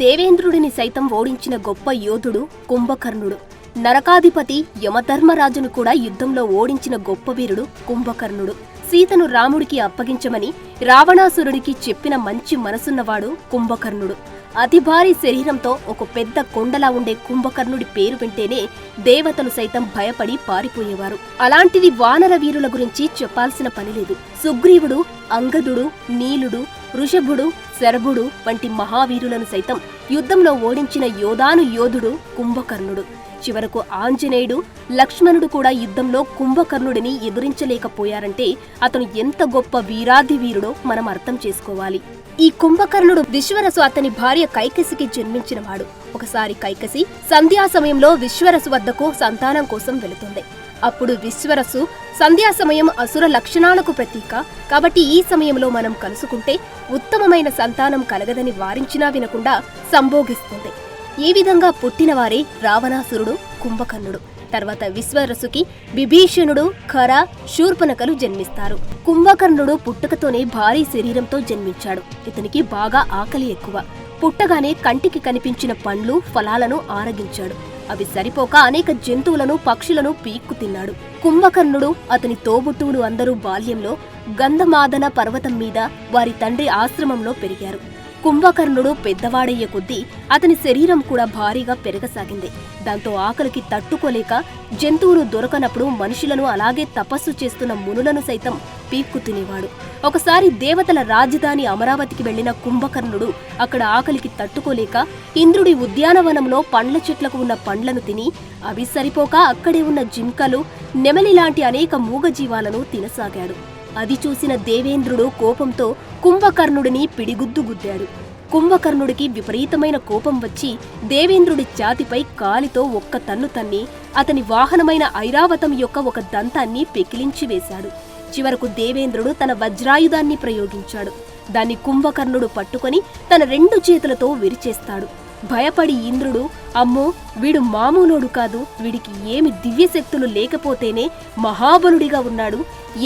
దేవేంద్రుడిని సైతం ఓడించిన గొప్ప యోధుడు కుంభకర్ణుడు. నరకాధిపతి యమధర్మరాజును కూడా యుద్ధంలో ఓడించిన గొప్ప వీరుడు కుంభకర్ణుడు. సీతను రాముడికి అప్పగించమని రావణాసురుడికి చెప్పిన మంచి మనసున్నవాడు కుంభకర్ణుడు. అతి భారీ శరీరంతో ఒక పెద్ద కొండలా ఉండే కుంభకర్ణుడి పేరు వింటేనే దేవతలు సైతం భయపడి పారిపోయేవారు. అలాంటిది వానర వీరుల గురించి చెప్పాల్సిన పనిలేదు. సుగ్రీవుడు, అంగదుడు, నీలుడు, వృషభుడు, శరభుడు వంటి మహావీరులను సైతం యుద్ధంలో ఓడించిన యోధాను యోధుడు కుంభకర్ణుడు. చివరకు ఆంజనేయుడు, లక్ష్మణుడు కూడా యుద్ధంలో కుంభకర్ణుడిని ఎదురించలేకపోయారంటే అతను ఎంత గొప్ప వీరాధి వీరుడో మనం అర్థం చేసుకోవాలి. ఈ కుంభకర్ణుడు విశ్వరసు అతని భార్య కైకసికి జన్మించినవాడు. ఒకసారి కైకసి సంధ్యా సమయంలో విశ్వరసు వద్దకు సంతానం కోసం వెళుతుంది. అప్పుడు విశ్వరసు సంధ్యా సమయం అసుర లక్షణాలకు ప్రతీక కాబట్టి ఈ సమయంలో మనం కలుసుకుంటే ఉత్తమమైన సంతానం కలగదని వారించినా వినకుండా సంభోగిస్తుంది. ఈ విధంగా పుట్టినవారే రావణాసురుడు, కుంభకర్ణుడు. తర్వాత విశ్వరసుకి విభీషణుడు, ఖర, శూర్పణఖలు జన్మిస్తారు. కుంభకర్ణుడు పుట్టుకతోనే భారీ శరీరంతో జన్మించాడు. ఇతనికి బాగా ఆకలి ఎక్కువ. పుట్టగానే కంటికి కనిపించిన పండ్లు, ఫలాలను ఆరగించాడు. అవి సరిపోక అనేక జంతువులను, పక్షులను పీక్కు తిన్నాడు. కుంభకర్ణుడు, అతని తోబుట్టువులు అందరూ బాల్యంలో గంధమాదన పర్వతం మీద వారి తండ్రి ఆశ్రమంలో పెరిగారు. కుంభకర్ణుడు పెద్దవాడయ్యే కొద్దీ అతని శరీరం కూడా భారీగా పెరగసాగింది. దాంతో ఆకలికి తట్టుకోలేక జంతువులు దొరకనప్పుడు మనుషులను అలాగే తపస్సు చేస్తున్న మునులను సైతం పీక్కు తినేవాడు. ఒకసారి దేవతల రాజధాని అమరావతికి వెళ్లిన కుంభకర్ణుడు అక్కడ ఆకలికి తట్టుకోలేక ఇంద్రుడి ఉద్యానవనంలో పండ్ల చెట్లకు ఉన్న పండ్లను తిని అవి సరిపోక అక్కడే ఉన్న జింకలు, నెమలి లాంటి అనేక మూగజీవాలను తినసాగాడు. అది చూసిన దేవేంద్రుడు కోపంతో కుంభకర్ణుడిని పిడిగుద్దు గుద్దాడు. కుంభకర్ణుడికి విపరీతమైన కోపం వచ్చి దేవేంద్రుడి ఛాతిపై కాలితో ఒక్క తన్ను తన్ని అతని వాహనమైన ఐరావతం యొక్క ఒక దంతాన్ని పెకిలించి వేశాడు. చివరకు దేవేంద్రుడు తన వజ్రాయుధాన్ని ప్రయోగించాడు. దాన్ని కుంభకర్ణుడు పట్టుకొని తన 2 చేతులతో విరిచేస్తాడు. భయపడి ఇంద్రుడు, అమ్మో వీడు మామూలోడు కాదు, వీడికి ఏమి దివ్యశక్తులు లేకపోతేనే మహాబలుడిగా ఉన్నాడు,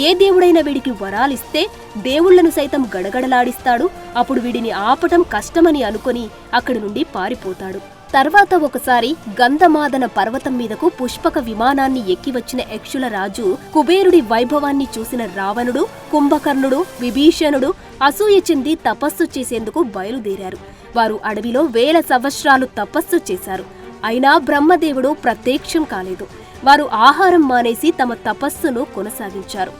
ఏ దేవుడైనా వీడికి వరాలిస్తే దేవుళ్లను సైతం గడగడలాడిస్తాడు, అప్పుడు వీడిని ఆపటం కష్టమని అనుకొని అక్కడి నుండి పారిపోతాడు. తర్వాత ఒకసారి గంధమాదన పర్వతం మీదకు పుష్పక విమానాన్ని ఎక్కివచ్చిన యక్షుల రాజు కుబేరుడి వైభవాన్ని చూసిన రావణుడు, కుంభకర్ణుడు, విభీషణుడు అసూయ చెంది తపస్సు చేసేందుకు బయలుదేరారు. వారు అడవిలో 1000 సంవత్సరాలు తపస్సు చేశారు. అయినా బ్రహ్మదేవుడు ప్రత్యక్షం కాలేదు. వారు ఆహారం మానేసి తమ తపస్సును కొనసాగించారు.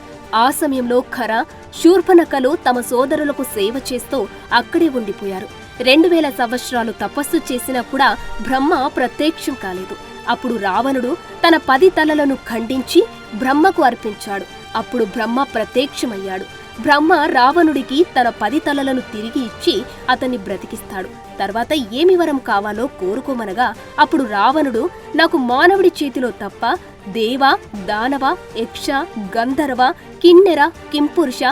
ఆ సమయంలో ఖర, శూర్పణఖలు తమ సోదరులకు సేవ చేస్తూ అక్కడే ఉండిపోయారు. 2000 సంవత్సరాలు తపస్సు చేసినా కూడా బ్రహ్మ ప్రత్యక్షం కాలేదు. అప్పుడు రావణుడు తన 10 తలలను ఖండించి బ్రహ్మకు అర్పించాడు. అప్పుడు బ్రహ్మ ప్రత్యక్షమయ్యాడు. బ్రహ్మ రావణుడికి తన 10 తలలను తిరిగి ఇచ్చి అతన్ని బ్రతికిస్తాడు. తర్వాత ఏమి వరం కావాలో కోరుకోమనగా అప్పుడు రావణుడు, నాకు మానవుడి చేతిలో తప్ప దేవ, దానవ, యక్ష, గంధర్వ, కిన్నెర, కింపురుష,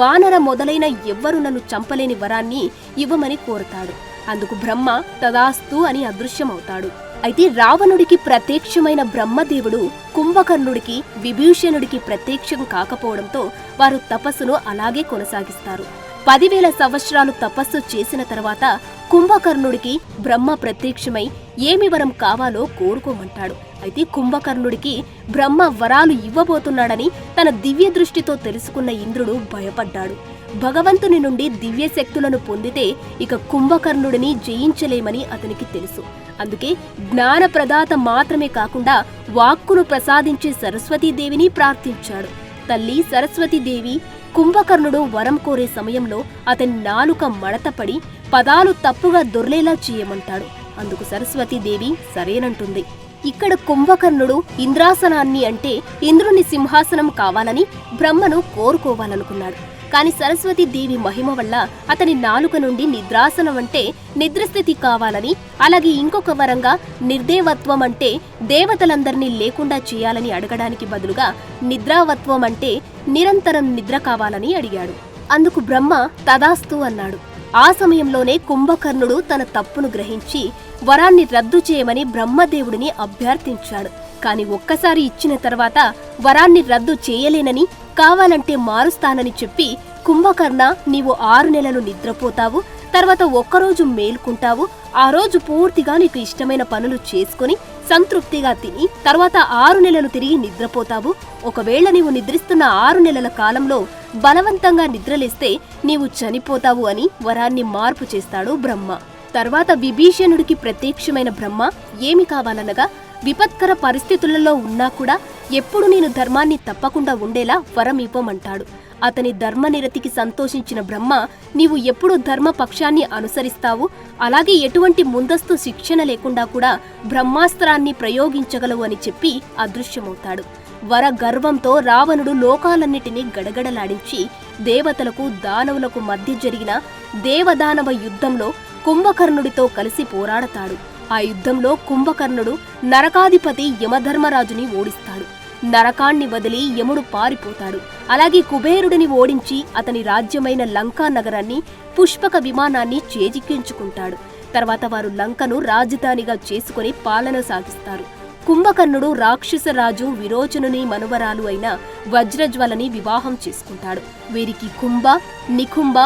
వానర మొదలైన ఎవ్వరూ నన్ను చంపలేని వరాన్ని ఇవ్వమని కోరతాడు. అందుకు బ్రహ్మ తదాస్తు అని అదృశ్యమవుతాడు. అయితే రావణుడికి ప్రత్యక్షమైన బ్రహ్మదేవుడు కుంభకర్ణుడికి, విభీషణుడికి ప్రత్యక్షం కాకపోవడంతో వారు తపస్సును అలాగే కొనసాగిస్తారు. 10,000 సంవత్సరాలు తపస్సు చేసిన తర్వాత కుంభకర్ణుడికి బ్రహ్మ ప్రత్యక్షమై ఏమి వరం కావాలో కోరుకోమంటాడు. అయితే కుంభకర్ణుడికి బ్రహ్మ వరాలు ఇవ్వబోతున్నాడని తన దివ్య దృష్టితో తెలుసుకున్న ఇంద్రుడు భయపడ్డాడు. భగవంతుని నుండి దివ్య శక్తులను పొందితే ఇక కుంభకర్ణుడిని జయించలేమని అతనికి తెలుసు. అందుకే జ్ఞాన ప్రదాత మాత్రమే కాకుండా వాక్కును ప్రసాదించే సరస్వతీదేవిని ప్రార్థించాడు. తల్లి సరస్వతీదేవి కుంభకర్ణుడు వరం కోరే సమయంలో అతని నాలుక మడతపడి పదాలు తప్పుగా దొర్లేలా చేయమంటాడు. అందుకు సరస్వతీదేవి సరేనంటుంది. ఇక్కడ కుంభకర్ణుడు ఇంద్రాసనాన్ని అంటే ఇంద్రుని సింహాసనం కావాలని బ్రహ్మను కోరుకోవాలనుకున్నాడు. కాని సరస్వతీదేవి మహిమ వల్ల అతని నాలుక నుండి నిద్రాసనం అంటే నిద్రస్థితి కావాలని, అలాగే ఇంకొక వరంగా నిర్దేవత్వం అంటే దేవతలందరినీ లేకుండా చేయాలని అడగడానికి బదులుగా నిద్రావత్వం అంటే నిరంతరం నిద్ర కావాలని అడిగాడు. అందుకు బ్రహ్మ తదాస్తు అన్నాడు. ఆ సమయంలోనే కుంభకర్ణుడు తన తప్పును గ్రహించి వరాన్ని రద్దు చేయమని బ్రహ్మదేవుడిని అభ్యర్థించాడు. కాని ఒక్కసారి ఇచ్చిన తర్వాత వరాన్ని రద్దు చేయలేనని, కావాలంటే మారుస్తానని చెప్పి కుంభకర్ణ నీవు 6 నెలలు నిద్రపోతావు, తర్వాత ఒక్కరోజు మేల్కుంటావు. ఆ రోజు పూర్తిగా నీకు ఇష్టమైన పనులు చేసుకుని సంతృప్తిగా తిని తర్వాత 6 నెలలు తిరిగి నిద్రపోతావు. ఒకవేళ నీవు నిద్రిస్తున్న 6 నెలల కాలంలో బలవంతంగా నిద్రలేస్తే నీవు చనిపోతావు అని వరాన్ని మార్పు చేస్తాడు బ్రహ్మ. తర్వాత విభీషణుడికి ప్రత్యక్షమైన బ్రహ్మ ఏమి కావాలనగా, విపత్కర పరిస్థితులలో ఉన్నా కూడా ఎప్పుడు నేను ధర్మాన్ని తప్పకుండా ఉండేలా వరం ఇవ్వమంటాడు. అతని ధర్మనిరతికి సంతోషించిన బ్రహ్మ, నీవు ఎప్పుడు ధర్మపక్షాన్ని అనుసరిస్తావు, అలాగే ఎటువంటి ముందస్తు శిక్షణ లేకుండా కూడా బ్రహ్మాస్త్రాన్ని ప్రయోగించగలవు అని చెప్పి అదృశ్యమవుతాడు. వర గర్వంతో రావణుడు లోకాలన్నిటినీ గడగడలాడించి దేవతలకు దానవులకు మధ్య జరిగిన దేవదానవ యుద్ధంలో కుంభకర్ణుడితో కలిసి పోరాడతాడు. ఆ యుద్ధంలో కుంభకర్ణుడు నరకాధిపతి యమధర్మరాజుని ఓడిస్తాడు. నరకాన్ని వదిలి యముడు పారిపోతాడు. అలాగే కుబేరుడిని ఓడించి అతని రాజ్యమైన లంకా నగరాన్ని పుష్పక విమానాన్ని చేజిక్కించుకుంటాడు. తర్వాత వారు లంకను రాజధానిగా చేసుకుని పాలన సాగిస్తారు. కుంభకర్ణుడు రాక్షసరాజు విరోచనుని మనువరాలు అయిన వజ్రజ్వలని వివాహం చేసుకుంటాడు. వీరికి కుంభ, నికుంభ,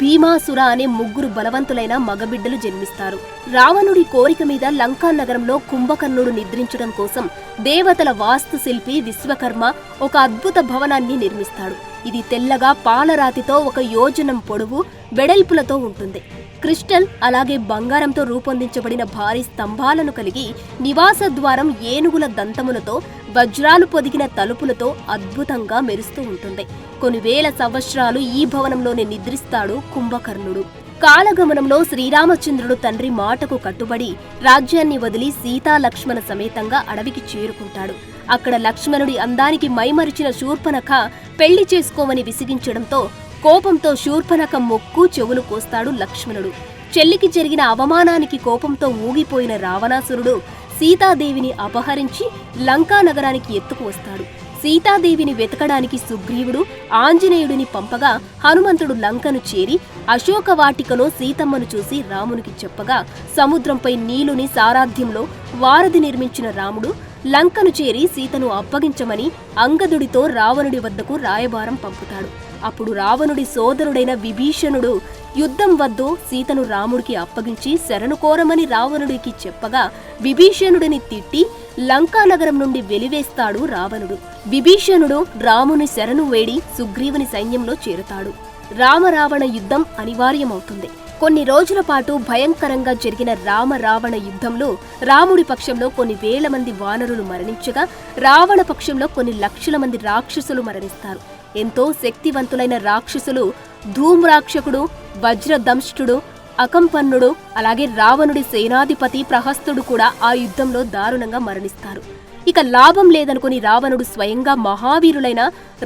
భీమాసుర అనే 3 బలవంతులైన మగబిడ్డలు జన్మిస్తారు. రావణుడి కోరిక మీద లంకా నగరంలో కుంభకర్ణుడు నిద్రించడం కోసం దేవతల వాస్తుశిల్పి విశ్వకర్మ ఒక అద్భుత భవనాన్ని నిర్మిస్తాడు. ఇది తెల్లగా పాలరాతితో 1 యోజనం పొడవు వెడల్పులతో ఉంటుంది. క్రిస్టల్ అలాగే బంగారంతో రూపొందించబడిన భారీ స్తంభాలను కలిగి నివాస ద్వారం ఏనుగుల దంతములతో వజ్రాలు పొదిగిన తలుపులతో అద్భుతంగా మెరుస్తూ ఉంటుంది. కొన్ని వేల సంవత్సరాలు ఈ భవనంలోనే నిద్రిస్తాడు కుంభకర్ణుడు. కాలగమనంలో శ్రీరామచంద్రుడు తండ్రి మాటకు కట్టుబడి రాజ్యాన్ని వదిలి సీతా లక్ష్మణ సమేతంగా అడవికి చేరుకుంటాడు. అక్కడ లక్ష్మణుడి అందానికి మైమరిచిన శూర్పణఖ పెళ్లి చేసుకోమని విసిగించడంతో కోపంతో శూర్పణఖ ముక్కు చెవులు కోస్తాడు లక్ష్మణుడు. చెల్లికి జరిగిన అవమానానికి కోపంతో ఊగిపోయిన రావణాసురుడు సీతాదేవిని అపహరించి లంకా నగరానికి ఎత్తుకు వస్తాడు. సీతాదేవిని వెతకడానికి సుగ్రీవుడు ఆంజనేయుడిని పంపగా హనుమంతుడు లంకను చేరి అశోకవాటికలో సీతమ్మను చూసి రామునికి చెప్పగా సముద్రంపై నీలుని సారాధ్యంలో వారధి నిర్మించిన రాముడు లంకను చేరి సీతను అప్పగించమని అంగదుడితో రావణుడి వద్దకు రాయబారం పంపుతాడు. అప్పుడు రావణుడి సోదరుడైన విభీషణుడు యుద్ధం వద్దు సీతను రాముడికి అప్పగించి శరణు కోరమని రావణుడికి చెప్పగా విభీషణుడిని తిట్టి లంకానగరం నుండి వెలివేస్తాడు రావణుడు. విభీషణుడు రాముని శరణు వేడి సుగ్రీవుని సైన్యంలో చేరుతాడు. రామరావణ యుద్ధం అనివార్యమవుతుంది. కొన్ని రోజుల పాటు భయంకరంగా జరిగిన రామ-రావణ యుద్ధంలో రాముడి పక్షంలో కొన్ని వేల మంది వానరులు మరణించగా రావణ పక్షంలో కొన్ని లక్షల మంది రాక్షసులు మరణిస్తారు. ఎంతో శక్తివంతులైన రాక్షసులు ధూమ్రాక్షకుడు, వజ్రదంష్టుడు, అకంపన్నుడు అలాగే రావణుడి సేనాధిపతి ప్రహస్తుడు కూడా ఆ యుద్ధంలో దారుణంగా మరణిస్తారు. ఇక లాభం లేదనుకుని రావణుడు స్వయంగా మహావీరులైన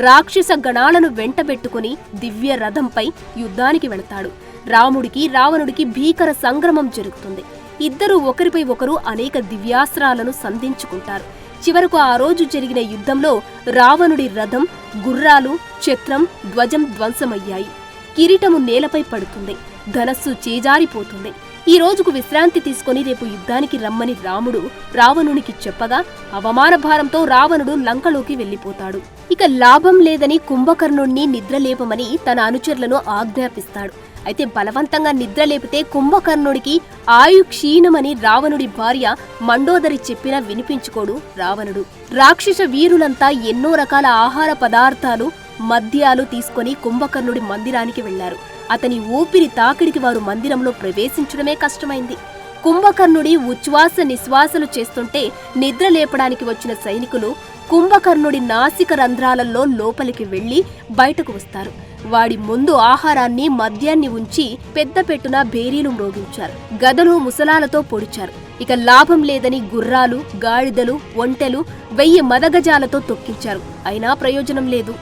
రాక్షస గణాలను వెంటబెట్టుకుని దివ్య రథంపై యుద్ధానికి వెళతాడు. రాముడికి రావణుడికి భీకర సంగ్రమం జరుగుతుంది. ఇద్దరూ ఒకరిపై ఒకరు అనేక దివ్యాస్త్రాలను సంధించుకుంటారు. చివరకు ఆ రోజు జరిగిన యుద్ధంలో రావణుడి రథం, గుర్రాలు, ఛత్రం, ధ్వజం ధ్వంసమయ్యాయి. కిరీటము నేలపై పడుతుంది. ధనస్సు చేజారిపోతుంది. ఈ రోజుకు విశ్రాంతి తీసుకుని రేపు యుద్ధానికి రమ్మని రాముడు రావణునికి చెప్పగా అవమాన భారంతో రావణుడు లంకలోకి వెళ్లిపోతాడు. ఇక లాభం లేదని కుంభకర్ణుణ్ణి నిద్రలేపమని తన అనుచరులను ఆజ్ఞాపిస్తాడు. అయితే బలవంతంగా నిద్రలేపితే కుంభకర్ణుడికి ఆయు క్షీణమని రావణుడి భార్య మండోదరి చెప్పినా వినిపించుకోడు రావణుడు. రాక్షస వీరులంతా ఎన్నో రకాల ఆహార పదార్థాలు, మద్యాలు తీసుకుని కుంభకర్ణుడి మందిరానికి వెళ్లారు. అతని ఊపిరి తాకిడికి వారు మందిరంలో ప్రవేశించడమే కష్టమైంది. కుంభకర్ణుడి ఉచ్ఛ్వాస నిశ్వాసలు చేస్తుంటే నిద్ర లేపడానికి వచ్చిన సైనికులు కుంభకర్ణుడి నాసిక రంధ్రాలలో లోపలికి వెళ్లి బయటకు వస్తారు. వాడి ముందు ఆహారాన్ని, మద్యాన్ని ఉంచి పెద్ద పెట్టున భేరీలు మ్రోగించారు. గదలు, ముసలాలతో పొడిచారు. ఇక లాభం లేదని గుర్రాలు, గాడిదలు, ఒంటెలు 1000 మదగజాలతో తొక్కించారు. అయినా ప్రయోజనం లేదు.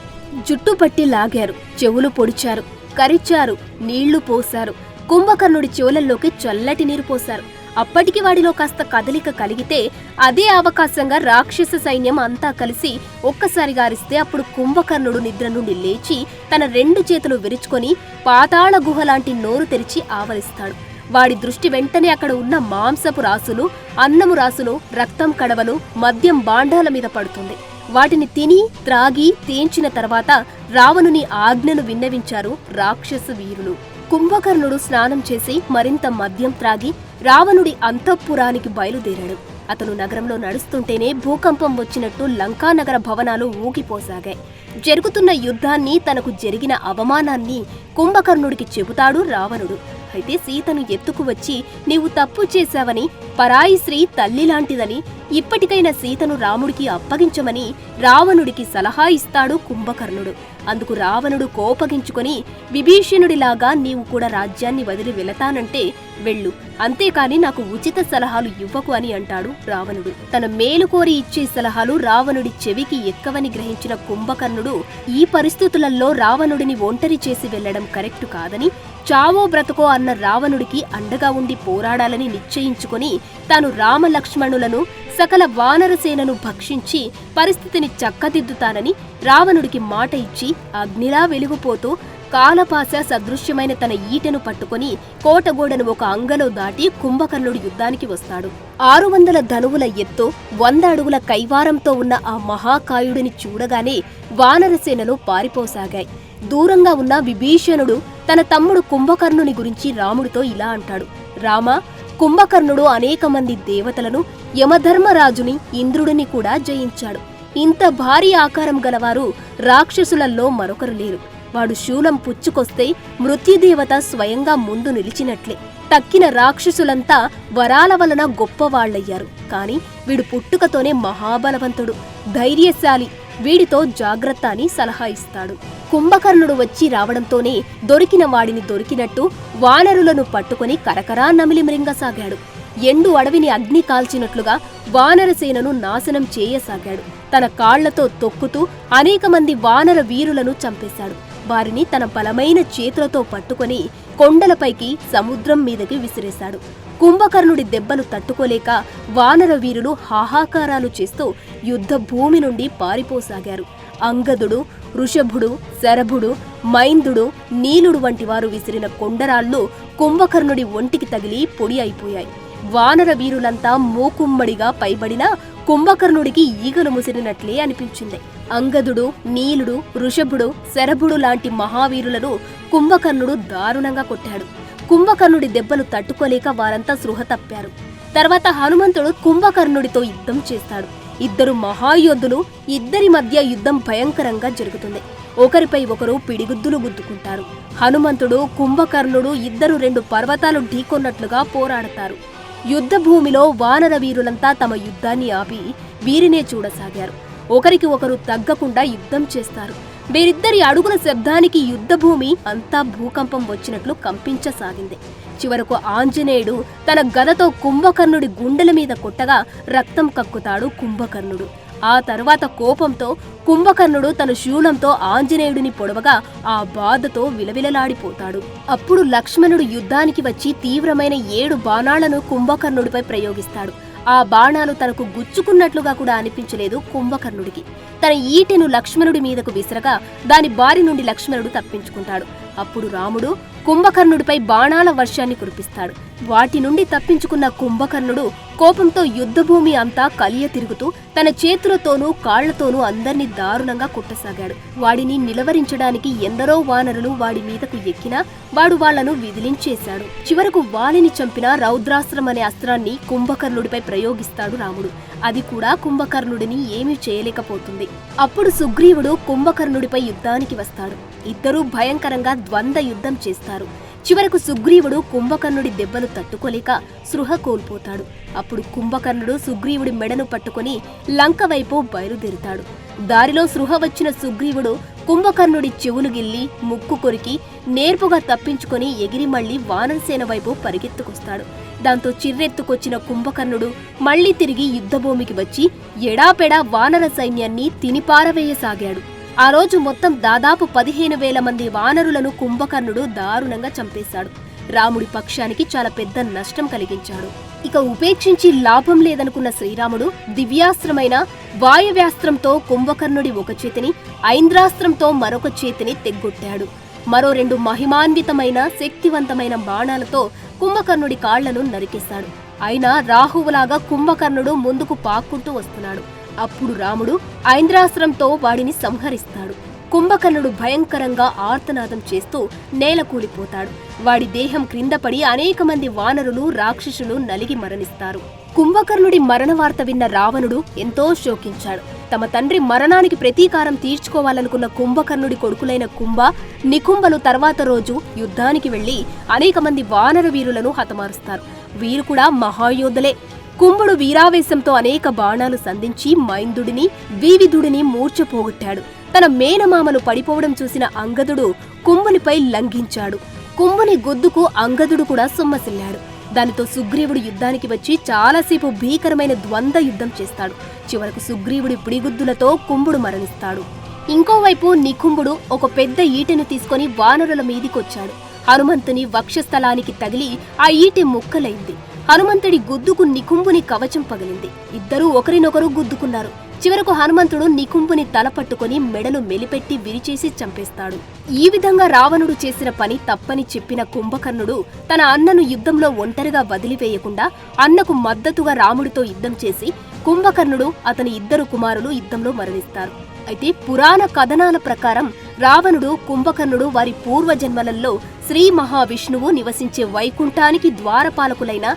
జుట్టుపట్టి లాగారు, చెవులు పొడిచారు, కరిచారు, నీళ్లు పోశారు. కుంభకర్ణుడి చెవులల్లోకి చల్లటి నీరు పోశారు. అప్పటికి వాడిలో కాస్త కదలిక కలిగితే అదే అవకాశంగా రాక్షస సైన్యం అంతా కలిసి ఒక్కసారిగా అరిస్తే అప్పుడు కుంభకర్ణుడు నిద్ర నుండి లేచి తన 2 చేతులు విరుచుకొని పాతాళ గుహ లాంటి నోరు తెరిచి ఆవలిస్తాడు. వాడి దృష్టి వెంటనే అక్కడ ఉన్న మాంసపు రాసులు, అన్నము రాసులు, రక్తం కడవలు, మద్యం బాండాల మీద పడుతుంది. వాటిని తిని త్రాగి తేంచిన తర్వాత రావణుని ఆజ్ఞను విన్నవించారు రాక్షస వీరులు. కుంభకర్ణుడు స్నానం చేసి మరింత మద్యం త్రాగి రావణుడి అంతఃపురానికి బయలుదేరాడు. అతను నగరంలో నడుస్తుంటేనే భూకంపం వచ్చినట్టు లంకానగర భవనాలు ఊగిపోసాగాయి. జరుగుతున్న యుద్ధాన్ని, తనకు జరిగిన అవమానాన్ని కుంభకర్ణుడికి చెబుతాడు రావణుడు. అయితే సీతను ఎత్తుకువచ్చి నీవు తప్పు చేశావని, పరాయి స్త్రీ తల్లిలాంటిదని, ఇప్పటికైనా సీతను రాముడికి అప్పగించమని రావణుడికి సలహా ఇస్తాడు కుంభకర్ణుడు. అందుకు రావణుడు కోపగించుకొని, విభీషణుడిలాగా నీవు కూడా రాజ్యాన్ని వదిలి వెళతానంటే వెళ్ళు, అంతేకాని నాకు ఉచిత సలహాలు ఇవ్వకు అని అంటాడు రావణుడు. తన మేలు కోరి ఇచ్చే సలహాలు రావణుడి చెవికి ఎక్కవని గ్రహించిన కుంభకర్ణుడు ఈ పరిస్థితులలో రావణుడిని ఒంటరి చేసి వెళ్లడం కరెక్టు కాదని, చావో బ్రతకో అన్న రావణుడికి అండగా ఉండి పోరాడాలని నిశ్చయించుకొని తాను రామలక్ష్మణులను సకల వానరసేనను భక్షించి పరిస్థితిని చక్కదిద్దుతానని రావణుడికి మాట ఇచ్చి అగ్నిలా వెలిగిపోతూ కాలపాశ సదృశ్యమైన తన ఈటెను పట్టుకుని కోటగోడను ఒక అంగలో దాటి కుంభకర్ణుడు యుద్ధానికి వస్తాడు. 600 ధనువుల ఎత్తు, 100 అడుగుల కైవారంతో ఉన్న ఆ మహాకాయుడిని చూడగానే వానరసేనలు పారిపోసాగాయి. దూరంగా ఉన్న విభీషణుడు తన తమ్ముడు కుంభకర్ణుని గురించి రాముడితో ఇలా అంటాడు. రామా, కుంభకర్ణుడు అనేక మంది దేవతలను, యమధర్మరాజుని, ఇంద్రుడిని కూడా జయించాడు. ఇంత భారీ ఆకారం గలవారు రాక్షసులలో మరొకరు లేరు. వాడు శూలం పుచ్చుకొస్తే మృత్యుదేవత స్వయంగా ముందు నిలిచినట్లే. తక్కిన రాక్షసులంతా వరాల వలన గొప్పవాళ్లయ్యారు. కాని వీడు పుట్టుకతోనే మహాబలవంతుడు, ధైర్యశాలి, వీడితో జాగ్రత్త అని సలహా ఇస్తాడు. కుంభకర్ణుడు వచ్చి రావడంతోనే దొరికిన వాడిని దొరికినట్టు వానరులను పట్టుకుని కరకరా నమిలి మృంగసాగాడు. ఎండు అడవిని అగ్ని కాల్చినట్లుగా వానరసేనను నాశనం చేయసాగాడు. తన కాళ్లతో తొక్కుతూ అనేక మంది వానర వీరులను చంపేశాడు. వారిని తన బలమైన చేతులతో పట్టుకొని కొండలపైకి, సముద్రం మీదకి విసిరేశాడు. కుంభకర్ణుడి దెబ్బలు తట్టుకోలేక వానర వీరులు హాహాకారాలు చేస్తూ యుద్ధ భూమి నుండి పారిపోసాగారు. అంగదుడు, వృషభుడు, శరభుడు, మైందుడు, నీలుడు వంటి వారు విసిరిన కొండరాళ్ళు కుంభకర్ణుడి ఒంటికి తగిలి పొడి అయిపోయాయి. వానర వీరులంతా మూకుమ్మడిగా పైబడినా కుంభకర్ణుడికి ఈగలు ముసిరినట్లే అనిపించింది. అంగదుడు, నీలుడు, వృషభుడు, శరభుడు లాంటి మహావీరులను కుంభకర్ణుడు దారుణంగా కొట్టాడు. కుంభకర్ణుడి దెబ్బలు తట్టుకోలేక వారంతా సృహ తప్పారు. తర్వాత హనుమంతుడు కుంభకర్ణుడితో యుద్ధం చేస్తాడు. ఇద్దరు మహాయోధులు, ఇద్దరి మధ్య యుద్ధం భయంకరంగా జరుగుతుంది. ఒకరిపై ఒకరు పిడిగుద్దులు గుద్దుకుంటారు. హనుమంతుడు, కుంభకర్ణుడు ఇద్దరు 2 పర్వతాలు ఢీకొన్నట్లుగా పోరాడతారు. యుద్ధ భూమిలో వానర వీరులంతా తమ యుద్ధాన్ని ఆపి వీరినే చూడసాగారు. ఒకరికి ఒకరు తగ్గకుండా యుద్ధం చేస్తారు. వీరిద్దరి అడుగుల శబ్దానికి యుద్ధభూమి అంతా భూకంపం వచ్చినట్లు కంపించసాగింది. చివరకు ఆంజనేయుడు తన గదతో కుంభకర్ణుడి గుండెల మీద కొట్టగా రక్తం కక్కుతాడు కుంభకర్ణుడు. ఆ తరువాత కోపంతో కుంభకర్ణుడు తన శూలంతో ఆంజనేయుడిని పొడవగా ఆ బాధతో విలవిలలాడిపోతాడు. అప్పుడు లక్ష్మణుడు యుద్ధానికి వచ్చి తీవ్రమైన 7 బాణాలను కుంభకర్ణుడిపై ప్రయోగిస్తాడు. ఆ బాణాలు తనకు గుచ్చుకున్నట్లుగా కూడా అనిపించలేదు కుంభకర్ణుడికి. తన ఈటెను లక్ష్మణుడి మీదకు విసరగా దాని బారి నుండి లక్ష్మణుడు తప్పించుకుంటాడు. అప్పుడు రాముడు కుంభకర్ణుడిపై బాణాల వర్షాన్ని కురిపిస్తాడు. వాటి నుండి తప్పించుకున్న కుంభకర్ణుడు కోపంతో యుద్ధభూమి అంతా కలియ తిరుగుతూ తన చేతులతోనూ కాళ్లతోనూ అందర్నీ దారుణంగా కొట్టసాగాడు. వాడిని నిలవరించడానికి ఎందరో వానరులు వాడి మీదకు ఎక్కినా వాడు వాళ్లను విదిలించేశాడు. చివరకు వాలిని చంపిన రౌద్రాస్త్రం అనే అస్త్రాన్ని కుంభకర్ణుడిపై ప్రయోగిస్తాడు రాముడు. అది కూడా కుంభకర్ణుడిని ఏమీ చేయలేకపోతుంది. అప్పుడు సుగ్రీవుడు కుంభకర్ణుడిపై యుద్ధానికి వస్తాడు. ఇద్దరూ భయంకరంగా ద్వంద్వ యుద్ధం చేస్తారు. చివరకు సుగ్రీవుడు కుంభకర్ణుడి దెబ్బలు తట్టుకోలేక సృహ కోల్పోతాడు. అప్పుడు కుంభకర్ణుడు సుగ్రీవుడి మెడను పట్టుకుని లంక వైపు బయలుదేరుతాడు. దారిలో సృహ వచ్చిన సుగ్రీవుడు కుంభకర్ణుడి చెవులు గిల్లి, ముక్కు కొరికి నేర్పుగా తప్పించుకొని ఎగిరి మళ్లీ వానరసేన వైపు పరిగెత్తుకొస్తాడు. దాంతో చిర్రెత్తుకొచ్చిన కుంభకర్ణుడు మళ్లీ తిరిగి యుద్ధభూమికి వచ్చి ఎడాపెడా వానర సైన్యాన్ని తినిపారవేయసాగాడు. ఆ రోజు మొత్తం దాదాపు 15,000 మంది వానరులను కుంభకర్ణుడు దారుణంగా చంపేశాడు. రాముడి పక్షానికి చాలా పెద్ద నష్టం కలిగించాడు. ఇక ఉపేక్షించి లాభం లేదనుకున్న శ్రీరాముడు దివ్యాస్త్రమైన వాయవ్యాస్త్రంతో కుంభకర్ణుడి ఒక చేతిని, ఐంద్రాస్త్రంతో మరొక చేతిని తెగ్గొట్టాడు. మరో 2 మహిమాన్వితమైన శక్తివంతమైన బాణాలతో కుంభకర్ణుడి కాళ్లను నరికేశాడు. అయినా రాహువులాగా కుంభకర్ణుడు ముందుకు పాక్కుంటూ వస్తున్నాడు. అప్పుడు రాముడు ఐంద్రాస్త్రంతో వాడిని సంహరిస్తాడు. కుంభకర్ణుడు భయంకరంగా ఆర్తనాదం చేస్తూ నేల కూలిపోతాడు. వాడి దేహం క్రింద పడి అనేక మంది వానరులు రాక్షసులు నలిగి మరణిస్తారు. కుంభకర్ణుడి మరణ వార్త విన్న రావణుడు ఎంతో శోకించాడు. తమ తండ్రి మరణానికి ప్రతీకారం తీర్చుకోవాలనుకున్న కుంభకర్ణుడి కొడుకులైన కుంభ, నికుంభలు తర్వాత రోజు యుద్ధానికి వెళ్లి అనేక మంది వానర వీరులను హతమారుస్తారు. వీరు కూడా మహాయోధులే. కుంభుడు వీరావేశంతో అనేక బాణాలు సంధించి మైందుడిని, వివిధుడిని మూర్ఛపోగొట్టాడు. తన మేనమామలు పడిపోవడం చూసిన అంగదుడు కుంభునిపై లంఘించాడు. కుంభుని గొద్దుకు అంగదుడు కూడా సొమ్మసిల్లాడు. దానితో సుగ్రీవుడు యుద్ధానికి వచ్చి చాలాసేపు భీకరమైన ద్వంద్వ యుద్ధం చేస్తాడు. చివరకు సుగ్రీవుడి పిడిగుద్దులతో కుంభుడు మరణిస్తాడు. ఇంకోవైపు నికుంభుడు ఒక పెద్ద ఈటెను తీసుకుని వానరుల మీదికొచ్చాడు. హనుమంతుని వక్షస్థలానికి తగిలి ఆ ఈటె ముక్కలైంది. హనుమంతుడి గుద్దుకు నికుంభుని కవచం పగిలింది. ఇద్దరూ ఒకరినొకరు గుద్దుకున్నారు. చివరకు హనుమంతుడు నికుంభుని తల పట్టుకుని మెడలు మెలిపెట్టి విరిచేసి చంపేస్తాడు. ఈ విధంగా రావణుడు చేసిన పని తప్పని చెప్పిన కుంభకర్ణుడు తన అన్నను యుద్ధంలో ఒంటరిగా వదిలివేయకుండా అన్నకు మద్దతుగా రాముడితో యుద్ధం చేసి కుంభకర్ణుడు అతని ఇద్దరు కుమారులు యుద్ధంలో మరణిస్తారు. అయితే పురాణ కథనాల ప్రకారం రావణుడు, కుంభకర్ణుడు వారి పూర్వజన్మలలో శ్రీ మహావిష్ణువు నివసించే వైకుంఠానికి ద్వారపాలకులైన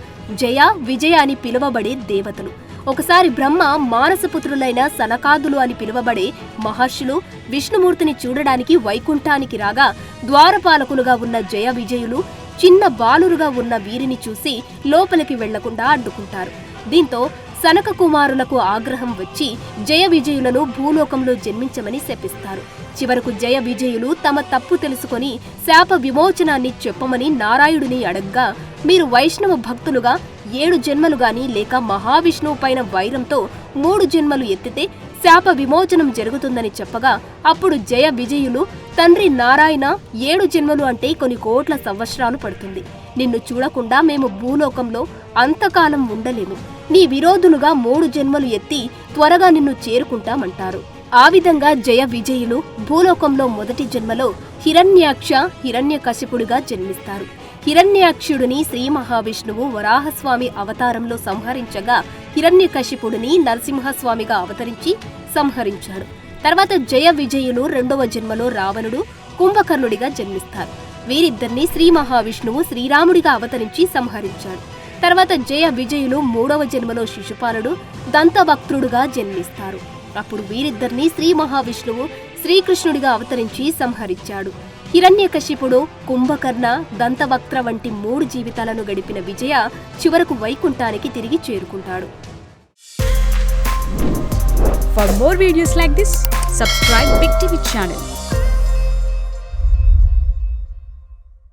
జయ, విజయ అని పిలువబడే దేవతలు. ఒకసారి బ్రహ్మ మానసపుత్రులైన సనకాదులు అని పిలువబడే మహర్షులు విష్ణుమూర్తిని చూడడానికి వైకుంఠానికి రాగా ద్వారపాలకులుగా ఉన్న జయ, విజయులు చిన్న బాలురుగా ఉన్న వీరిని చూసి లోపలికి వెళ్లకుండా అడ్డుకుంటారు. దీంతో సనక కుమారులకు ఆగ్రహం వచ్చి జయ విజయులను భూలోకంలో జన్మించమని శపిస్తారు. చివరకు జయ విజయులు తమ తప్పు తెలుసుకొని శాప విమోచనాన్ని చెప్పమని నారాయణుడిని అడగ్గా, మీరు వైష్ణవ భక్తులుగా 7 జన్మలు గాని లేక మహావిష్ణువు పైన వైరంతో 3 జన్మలు ఎత్తితే శాప విమోచనం జరుగుతుందని చెప్పగా, అప్పుడు జయ విజయులు, తండ్రి నారాయణ, 7 జన్మలు అంటే కొన్ని కోట్ల సంవత్సరాలు పడుతుంది. నిన్ను చూడకుండా మేము భూలోకంలో అంతకాలం ఉండలేము. నీ విరోధులుగా 3 జన్మలు ఎత్తి త్వరగా నిన్ను చేరుకుంటామంటారు. ఆ విధంగా జయ విజయులు భూలోకంలో మొదటి జన్మలో హిరణ్యాక్ష, హిరణ్యకశిపుడిగా జన్మిస్తారు. హిరణ్యాక్షుడిని శ్రీ మహావిష్ణువు వరాహస్వామి అవతారంలో సంహరించగా హిరణ్యకశిపుడిని నరసింహస్వామిగా అవతరించి సంహరించాడు. తర్వాత జయ విజయులు 2వ జన్మలో రావణుడు, కుంభకర్ణుడిగా జన్మిస్తారు. వీరిద్దరిని శ్రీ మహావిష్ణువు శ్రీరాముడిగా అవతరించి సంహరించాడు. తర్వాత జయ విజయులు 3వ జన్మలో శిశుపాలుడు, దంతవక్త్రుడుగా జన్మిస్తారు. అప్పుడు వీరిద్దరిని శ్రీ మహావిష్ణువు శ్రీకృష్ణుడిగా అవతరించి సంహరించాడు. హిరణ్యకశిపుడు, కుంభకర్ణ, దంతవక్త్ర వంటి 3 జీవితాలను గడిపిన విజయ చివరకు వైకుంఠానికి తిరిగి చేరుకుంటాడు. For more videos like this, subscribe Big TV channel.